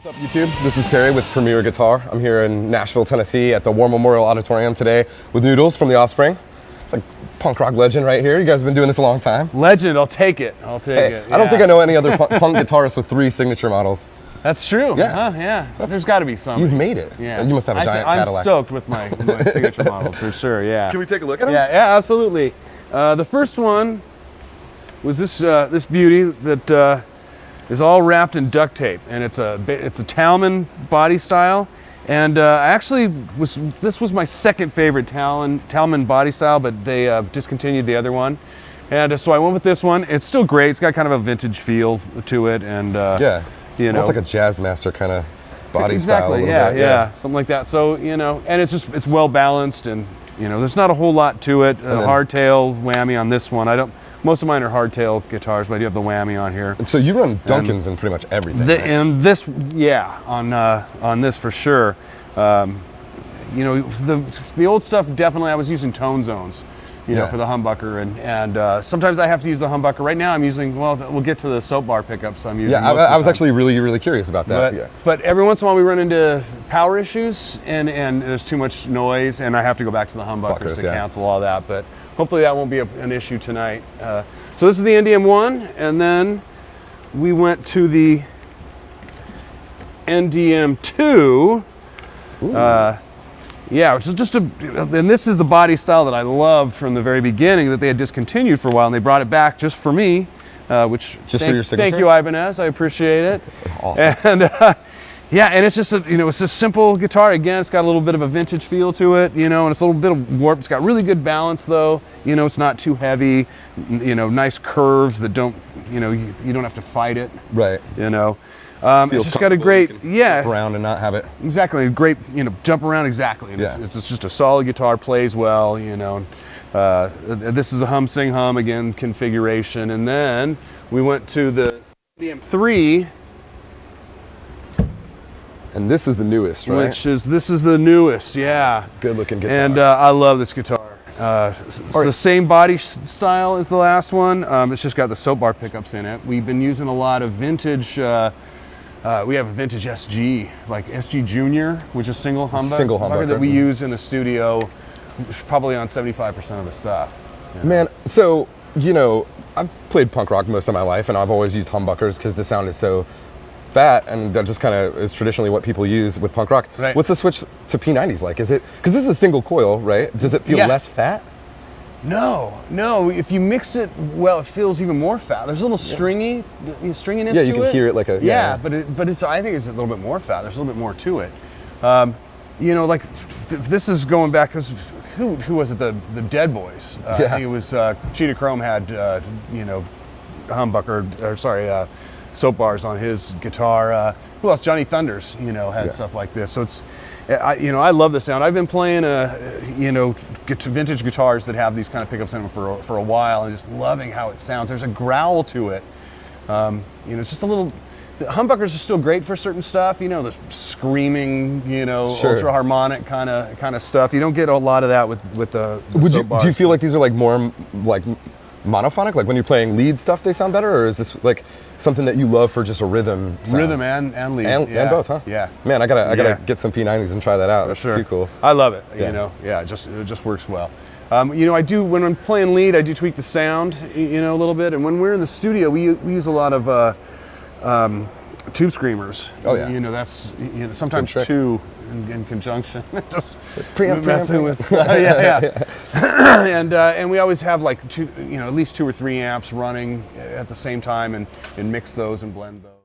What's up, YouTube? This is Perry with Premier Guitar. I'm here in Nashville, Tennessee at the War Memorial Auditorium today with Noodles from The Offspring. It's like punk rock legend right here. You guys have been doing this a long time. Legend, I'll take it. I'll take it. I don't think I know any other punk guitarist with 3 signature models. That's true. Yeah. Huh? Yeah. There's got to be some. You've made it. Yeah. You must have a giant Cadillac. I'm stoked with my signature models for sure. Yeah. Can we take a look at them? Yeah, absolutely. The first one was this beauty that is all wrapped in duct tape, and it's a Talman body style. And this was my second favorite Talman body style, but they discontinued the other one. And so I went with this one. It's still great. It's got kind of a vintage feel to it, and yeah. You know, almost like a jazz master kind of body style. Exactly. Yeah, something like that. So and it's well balanced, and there's not a whole lot to it. Hardtail whammy on this one. Most of mine are hardtail guitars, but I do have the whammy on here. And so you run Duncans in pretty much everything. Right? And this, yeah, on this for sure. The old stuff definitely. I was using tone zones. For the humbucker, and sometimes I have to use the humbucker. Right now I'm using, we'll get to the soap bar pickups I'm using. Yeah, I was actually really curious about that. But every once in a while we run into power issues, and there's too much noise, and I have to go back to the humbuckers to cancel all that. But hopefully that won't be an issue tonight. So this is the NDM1, and then we went to the NDM2. Yeah, which is and this is the body style that I loved from the very beginning that they had discontinued for a while, and they brought it back just for me, which for your signature? Thank you, Ibanez. I appreciate it. Awesome. And and it's just it's a simple guitar. Again, it's got a little bit of a vintage feel to it, and it's a little bit of warp. It's got really good balance though. It's not too heavy. Nice curves that don't, you don't have to fight it. Right. It's just got a great, jump around and not have it. Exactly, a great, jump around exactly. And it's just a solid guitar, plays well, This is a hum, sing, hum, again, configuration. And then we went to the NDM3. And this is the newest, right? This is the newest, yeah. Good looking guitar. And I love this guitar. It's the same body style as the last one. It's just got the soap bar pickups in it. We've been using a lot of vintage. We have a vintage SG, like SG Junior, which is single humbucker that we use in the studio, probably on 75% of the stuff. Man, so I've played punk rock most of my life, and I've always used humbuckers because the sound is so fat, and that just kind of is traditionally what people use with punk rock. Right. What's the switch to P90s like? Is it because this is a single coil, right? Does it feel less fat? No. If you mix it well, it feels even more fat. There's a little stringiness to it. Yeah, you can hear it like a but it's. I think it's a little bit more fat. There's a little bit more to it. This is going back because who was it? The Dead Boys. I think it was Cheetah Chrome had soap bars on his guitar. Who else? Johnny Thunders. Had stuff like this. So it's. I love the sound. I've been playing, vintage guitars that have these kind of pickups in them for a while, and just loving how it sounds. There's a growl to it. It's just a little. Humbuckers are still great for certain stuff. The screaming, ultra harmonic kind of stuff. You don't get a lot of that with the soap bars. Do you feel like these are like more like monophonic? Like when you're playing lead stuff, they sound better, or is this like something that you love for just a rhythm sound? Rhythm and lead. And both, huh? Yeah. Man, I gotta get some P90s and try that out. That's too cool. I love it. It just works well. I do, when I'm playing lead, I do tweak the sound, a little bit. And when we're in the studio, we use a lot of tube screamers. Oh yeah. That's sometimes two in conjunction. Just messing with. And we always have like at least 2 or 3 amps running at the same time, and mix those and blend those.